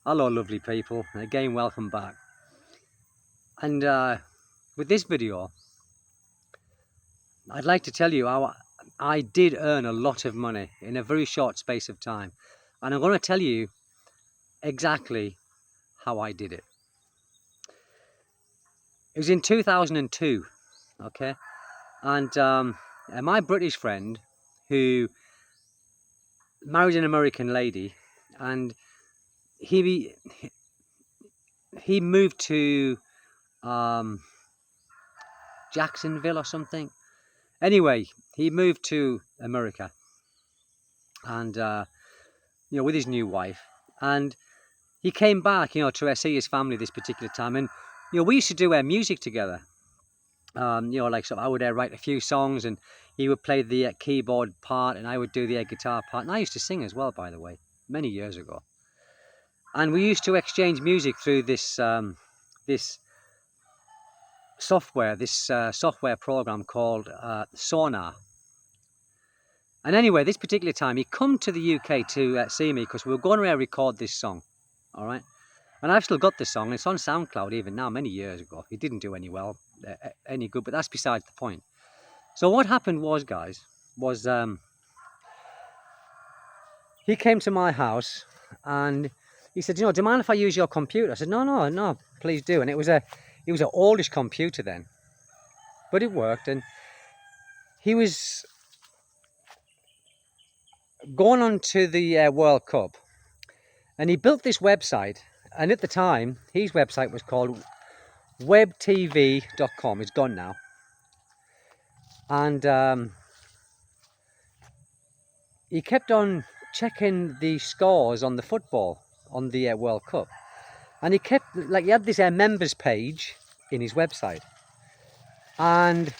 Hello lovely people, again welcome back. And with this video I'd like to tell you how I did earn a lot of money in a very short space of time, and I'm going to tell you exactly how I did it. It was in 2002, okay, and my British friend who married an American lady, and he moved to Jacksonville or something. Anyway, he moved to America, and with his new wife, and he came back, to see his family this particular time, and we used to do music together. Like I would write a few songs, and he would play the keyboard part, and I would do the guitar part, and I used to sing as well, by the way, many years ago. And we used to exchange music through this this software, software program called Sonar. And anyway, this particular time, he come to the UK to see me because we were going to record this song, all right? And I've still got this song. It's on SoundCloud even now, many years ago. It didn't do any good, but that's besides the point. So what happened was, guys, he came to my house and he said, do you mind if I use your computer? I said, no, please do. And it was an oldish computer then, but it worked. And he was going on to the World Cup, and he built this website. And at the time, his website was called webtv.com. It's gone now. And he kept on checking the scores on the football, on the World Cup. And he had this members page in his website. And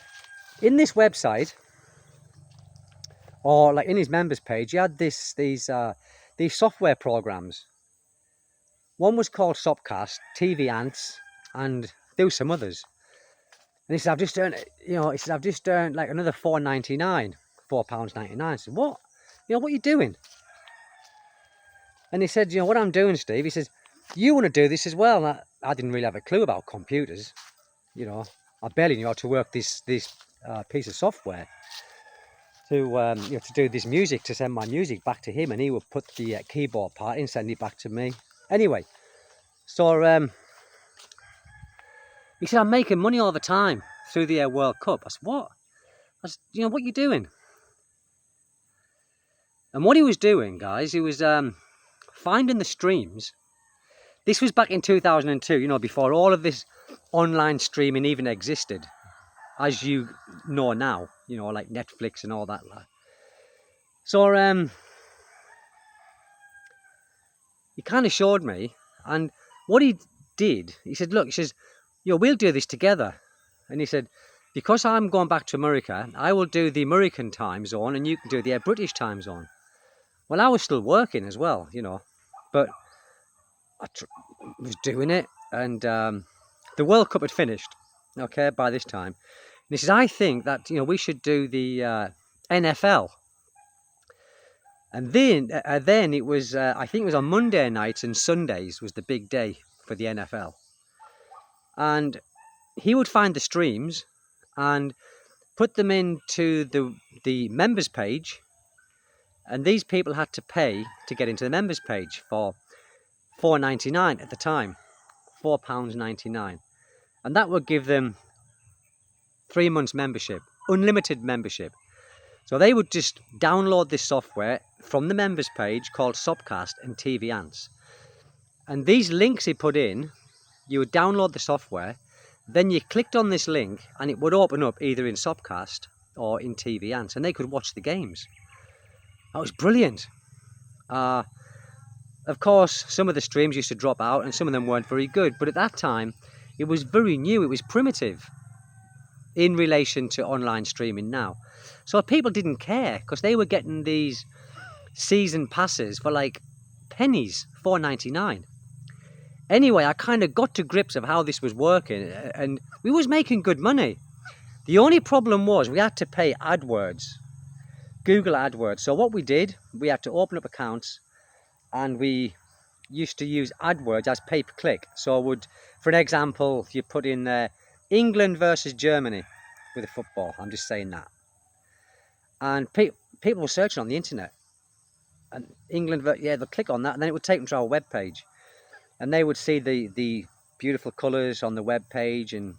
in this website, or like in his members page, he had these software programs. One was called Sopcast, TV Ants, and there were some others. And he said, I've just earned like another £4.99. I said, what? What are you doing? And he said, what I'm doing, Steve, he says, you want to do this as well? And I didn't really have a clue about computers. I barely knew how to work this piece of software to do this music, to send my music back to him, and he would put the keyboard part in, send it back to me. Anyway, so he said, I'm making money all the time through the World Cup. I said, what? I said, what are you doing? And what he was doing, guys, he was finding the streams. This was back in 2002, before all of this online streaming even existed, as you know now, like Netflix and all that. So he kind of showed me, and what he did, he said, look, he says, we'll do this together. And he said, because I'm going back to America, I will do the American time zone and you can do the British time zone. Well, I was still working as well, but I was doing it, and the World Cup had finished, okay, by this time. And he says, I think that, we should do the NFL. And then it was, I think it was on Monday nights and Sundays was the big day for the NFL. And he would find the streams and put them into the members page. And these people had to pay to get into the members page for £4.99 at the time, £4.99. And that would give them 3 months membership, unlimited membership. So they would just download this software from the members page called Sopcast and TV Ants. And these links he put in, you would download the software, then you clicked on this link and it would open up either in Sopcast or in TV Ants, and they could watch the games. That was brilliant. Of course, some of the streams used to drop out and some of them weren't very good, but at that time it was very new, it was primitive in relation to online streaming now. So people didn't care because they were getting these season passes for like pennies, £4.99. Anyway, I kind of got to grips of how this was working, and we was making good money. The only problem was we had to pay AdWords, Google AdWords. So what we did, we had to open up accounts and we used to use AdWords as pay-per-click. So for an example, if you put in there England versus Germany with a football, I'm just saying that, and people were searching on the internet, and England, yeah, they'll click on that, and then it would take them to our web page, and they would see the beautiful colours on the web page and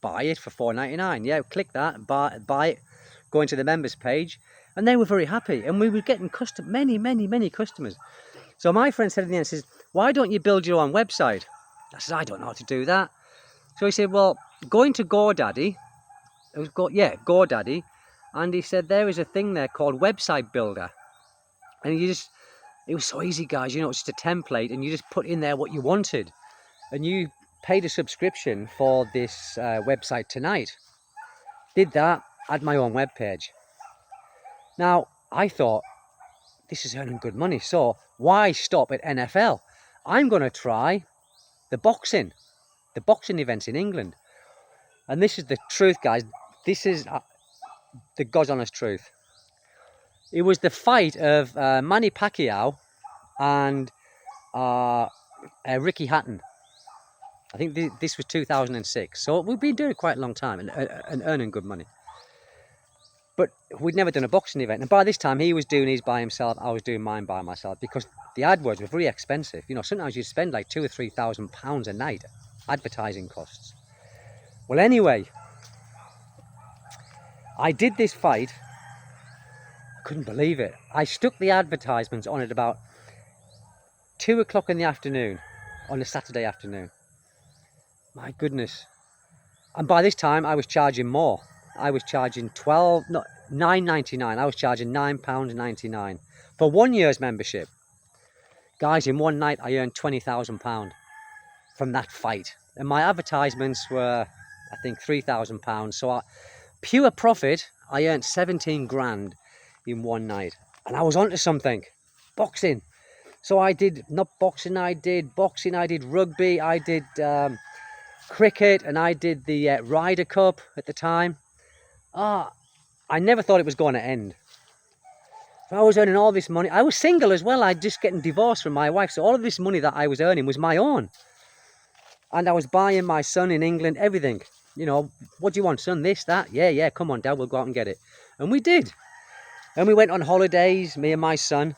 buy it for $4.99. Yeah, click that, buy it, go into the members page, and they were very happy, and we were getting many customers. So my friend said at the end, says, why don't you build your own website? I said, I don't know how to do that. So he said, well, go into GoDaddy. It was GoDaddy, and he said there is a thing there called Website Builder, and it was so easy, guys. It's just a template, and you just put in there what you wanted, and you paid a subscription for this website tonight. Did that, had my own web page. Now I thought, this is earning good money, so why stop at NFL? I'm going to try the boxing events in England. And this is the truth, guys. This is the God's honest truth. It was the fight of Manny Pacquiao and Ricky Hatton. I think this was 2006. So we've been doing it quite a long time and earning good money. But we'd never done a boxing event. And by this time, he was doing his by himself. I was doing mine by myself, because the AdWords were very expensive. Sometimes you spend like £2,000 or £3,000 a night advertising costs. Well, anyway, I did this fight. I couldn't believe it. I stuck the advertisements on at about 2 o'clock in the afternoon on a Saturday afternoon. My goodness. And by this time, I was charging more. I was charging £9.99. I was charging £9.99 for 1 year's membership. Guys, in one night, I earned £20,000 from that fight. And my advertisements were, I think, £3,000. So pure profit, I earned 17 grand in one night. And I was onto something. Boxing. So I did, not boxing, I did rugby, I did cricket, and I did the Ryder Cup at the time. I never thought it was going to end. So I was earning all this money. I was single as well. I'd just getting divorced from my wife. So all of this money that I was earning was my own. And I was buying my son in England everything. What do you want, son? This, that? Yeah, come on, Dad, we'll go out and get it. And we did. And we went on holidays, me and my son.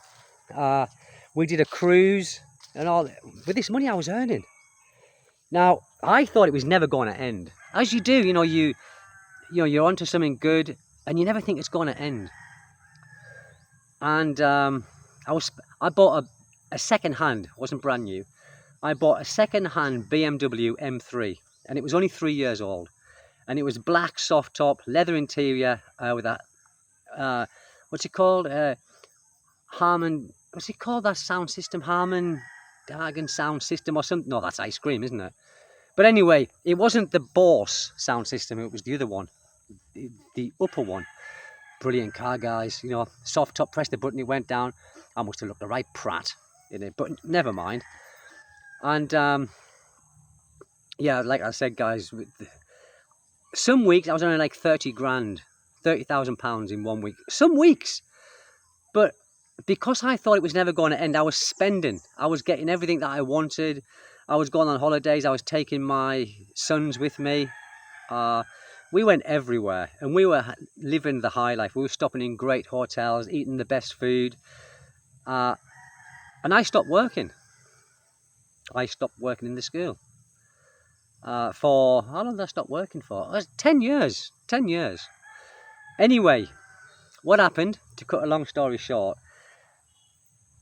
We did a cruise and all. With this money I was earning. Now, I thought it was never going to end. As you do, you're onto something good, and you never think it's going to end. And I bought a second-hand, wasn't brand new. I bought a second-hand BMW M3, and it was only 3 years old, and it was black soft top, leather interior with that what's it called? Harman. What's it called? That sound system, Harman Dargan sound system or something. No, that's ice cream, isn't it? But anyway, it wasn't the Bose sound system. It was the other one. The upper one. Brilliant car, guys. Soft top, press the button, it went down. I must have looked the right prat in it, but never mind. And yeah, like I said, guys, some weeks I was earning like 30 grand, £30,000 in 1 week. Some weeks. But because I thought it was never going to end, I was spending. I was getting everything that I wanted. I was going on holidays. I was taking my sons with me. We went everywhere, and we were living the high life. We were stopping in great hotels, eating the best food. And I stopped working. I stopped working in the school. For, how long did I stop working for? It was 10 years. 10 years. Anyway, what happened, to cut a long story short,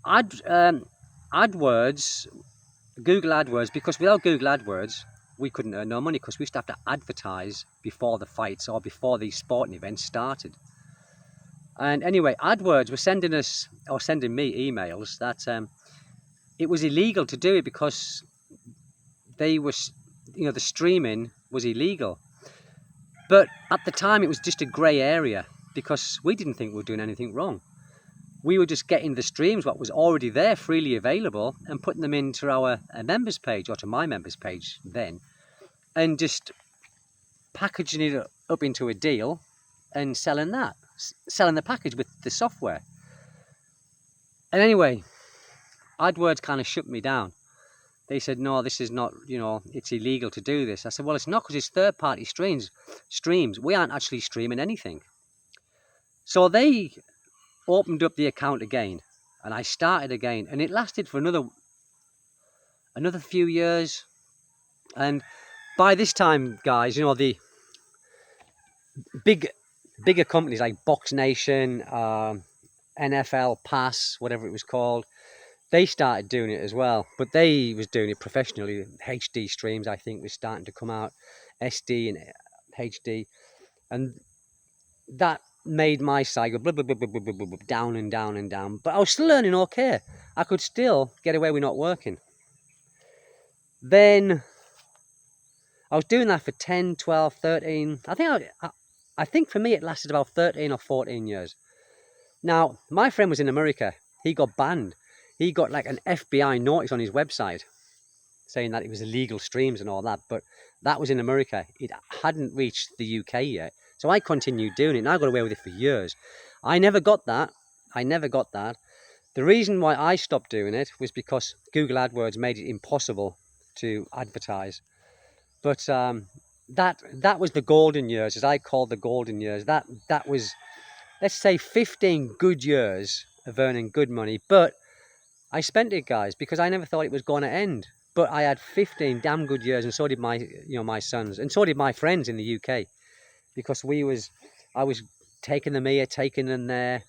AdWords, Google AdWords, because without Google AdWords, we couldn't earn no money, because we used to have to advertise before the fights or before these sporting events started. And anyway, AdWords were sending me emails that it was illegal to do it, because they were, the streaming was illegal. But at the time, it was just a grey area, because we didn't think we were doing anything wrong. We were just getting the streams, what was already there, freely available, and putting them into our members page, or to my members page then, and just packaging it up into a deal and selling the package with the software. And anyway, AdWords kind of shut me down. They said, no, this is not, it's illegal to do this. I said, well, it's not, because it's third-party streams. We aren't actually streaming anything. So they opened up the account again, and I started again, and it lasted for another few years. And by this time, guys, the bigger companies like Box Nation, NFL Pass, whatever it was called, they started doing it as well, but they was doing it professionally. HD streams, I think, was starting to come out, SD and HD, and that made my site go blah, blah, blah, blah, blah, blah, blah, down and down and down. But I was still earning okay. I could still get away with not working. Then I was doing that for 10, 12, 13. I think for me it lasted about 13 or 14 years. Now, my friend was in America. He got banned. He got like an FBI notice on his website saying that it was illegal streams and all that, but that was in America. It hadn't reached the UK yet. So I continued doing it, and I got away with it for years. I never got that. The reason why I stopped doing it was because Google AdWords made it impossible to advertise. But that was the golden years, as I called the golden years. That was, let's say, 15 good years of earning good money. But I spent it, guys, because I never thought it was going to end. But I had 15 damn good years, and so did my sons, and so did my friends in the UK, because I was taking them here, taking them there,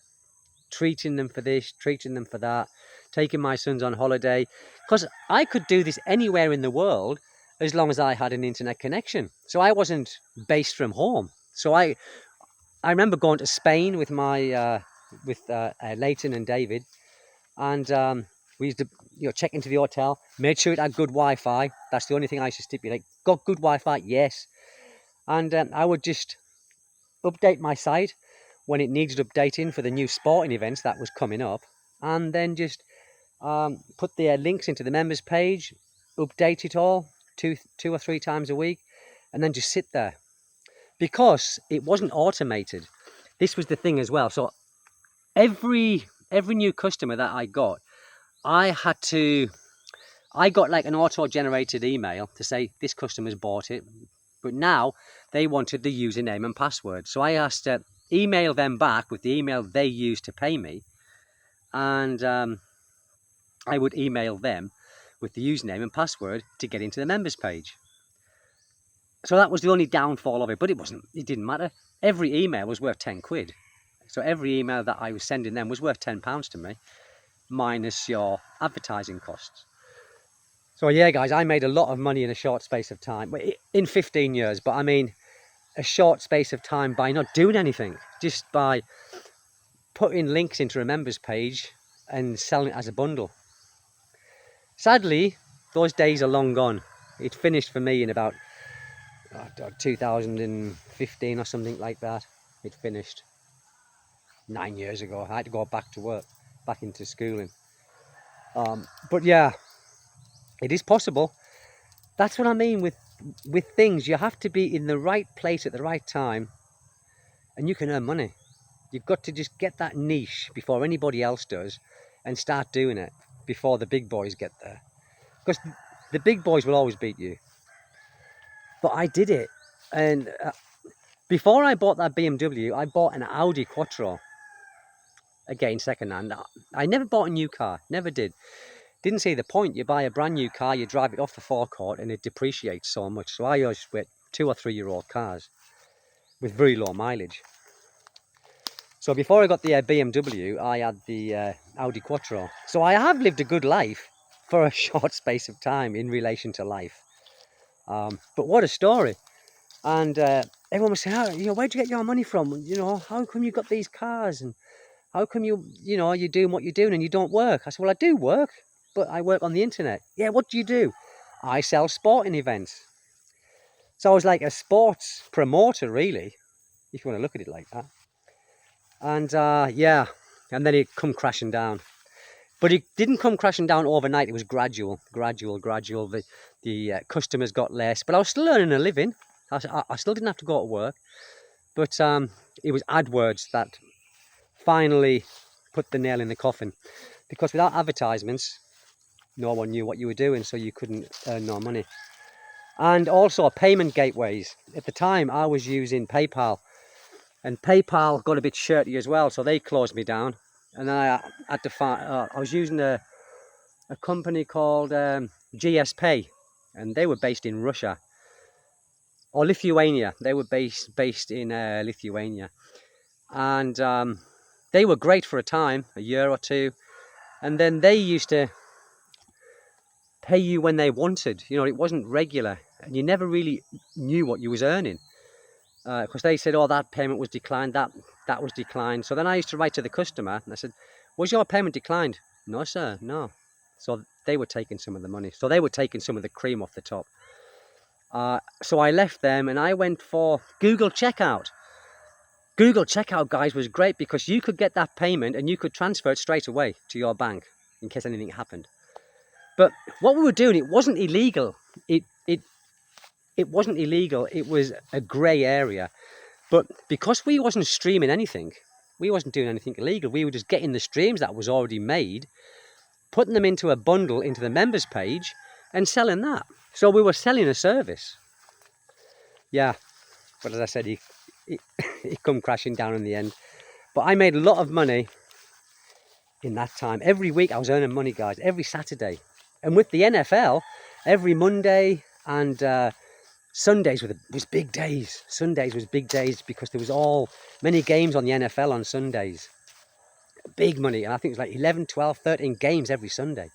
treating them for this, treating them for that, taking my sons on holiday, because I could do this anywhere in the world as long as I had an internet connection. So I wasn't based from home. So I remember going to Spain with my Leighton and David, and we used to check into the hotel, made sure it had good Wi-Fi. That's the only thing I used to stipulate. Got good Wi-Fi? Yes. And I would just update my site when it needed updating for the new sporting events that was coming up, and then just put the links into the members page, update it all two or three times a week, and then just sit there, because it wasn't automated. This was the thing as well. So every new customer that I got like an auto-generated email to say this customer's bought it, but now they wanted the username and password. So I asked to email them back with the email they used to pay me, and I would email them with the username and password to get into the members page. So that was the only downfall of it, but it didn't matter. Every email was worth 10 quid. So every email that I was sending them was worth £10 to me, minus your advertising costs. So yeah, guys, I made a lot of money in a short space of time, in 15 years, but I mean a short space of time by not doing anything, just by putting links into a members page and selling it as a bundle. Sadly, those days are long gone. It finished for me in about 2015 or something like that. It finished 9 years ago. I had to go back to work, back into schooling. But yeah, it is possible. That's what I mean with things. You have to be in the right place at the right time, and you can earn money. You've got to just get that niche before anybody else does, and start doing it before the big boys get there. Because the big boys will always beat you. But I did it. And before I bought that BMW, I bought an Audi Quattro. Again, second-hand. I never bought a new car. Never did. Didn't see the point. You buy a brand new car, you drive it off the forecourt, and it depreciates so much. So I always went 2 or 3 year old cars with very low mileage. So before I got the BMW, I had the Audi Quattro. So I have lived a good life for a short space of time in relation to life. But what a story. And everyone was saying, where'd you get your money from? How come you got these cars? And how come you're doing what you're doing and you don't work? I said, well, I do work, but I work on the internet. Yeah, what do you do? I sell sporting events. So I was like a sports promoter, really, if you want to look at it like that. And yeah, and then it come crashing down. But it didn't come crashing down overnight. It was gradual. The customers got less, but I was still earning a living. I still didn't have to go to work. But it was AdWords that finally put the nail in the coffin. Because without advertisements, no one knew what you were doing, so you couldn't earn no money. And also payment gateways. At the time, I was using PayPal, and PayPal got a bit shirty as well, so they closed me down. And then I had to find. I was using a company called GS Pay, and they were based in Russia or Lithuania. They were based in Lithuania, and they were great for a time, a year or two, and then they used to pay you when they wanted. You know, it wasn't regular, and you never really knew what you was earning, because they said, oh, that payment was declined, that was declined. So then I used to write to the customer and I said, was your payment declined? No, sir, no. So they were taking some of the money, so they were taking some of the cream off the top. So I left them and I went for Google Checkout. Google Checkout, guys, was great because you could get that payment and you could transfer it straight away to your bank in case anything happened. But what we were doing, it wasn't illegal. It wasn't illegal. It was a grey area. But because we wasn't streaming anything, we wasn't doing anything illegal. We were just getting the streams that was already made, putting them into a bundle into the members page and selling that. So we were selling a service. Yeah, but as I said, it come crashing down in the end. But I made a lot of money in that time. Every week I was earning money, guys, every Saturday. And with the NFL, every Monday and Sundays was big days. Sundays was big days because there was many games on the NFL on Sundays. Big money. And I think it was like 11, 12, 13 games every Sunday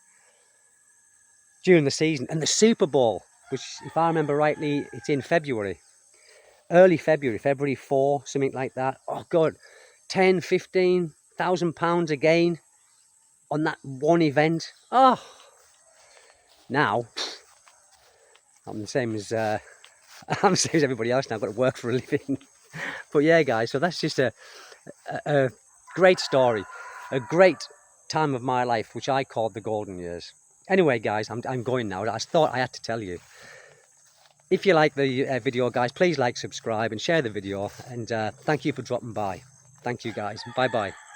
during the season. And the Super Bowl, which, if I remember rightly, it's in February. Early February, February 4, something like that. Oh, God, 10, 15,000 pounds again on that one event. Oh, now I'm the same as I'm the same as everybody else now. I've got to work for a living. But yeah, guys, so that's just a great story, a great time of my life, which I called the golden years. Anyway, guys, I'm going now. I thought I had to tell you. If you like the video, guys, please like, subscribe and share the video. And thank you for dropping by. Thank you, guys. Bye-bye.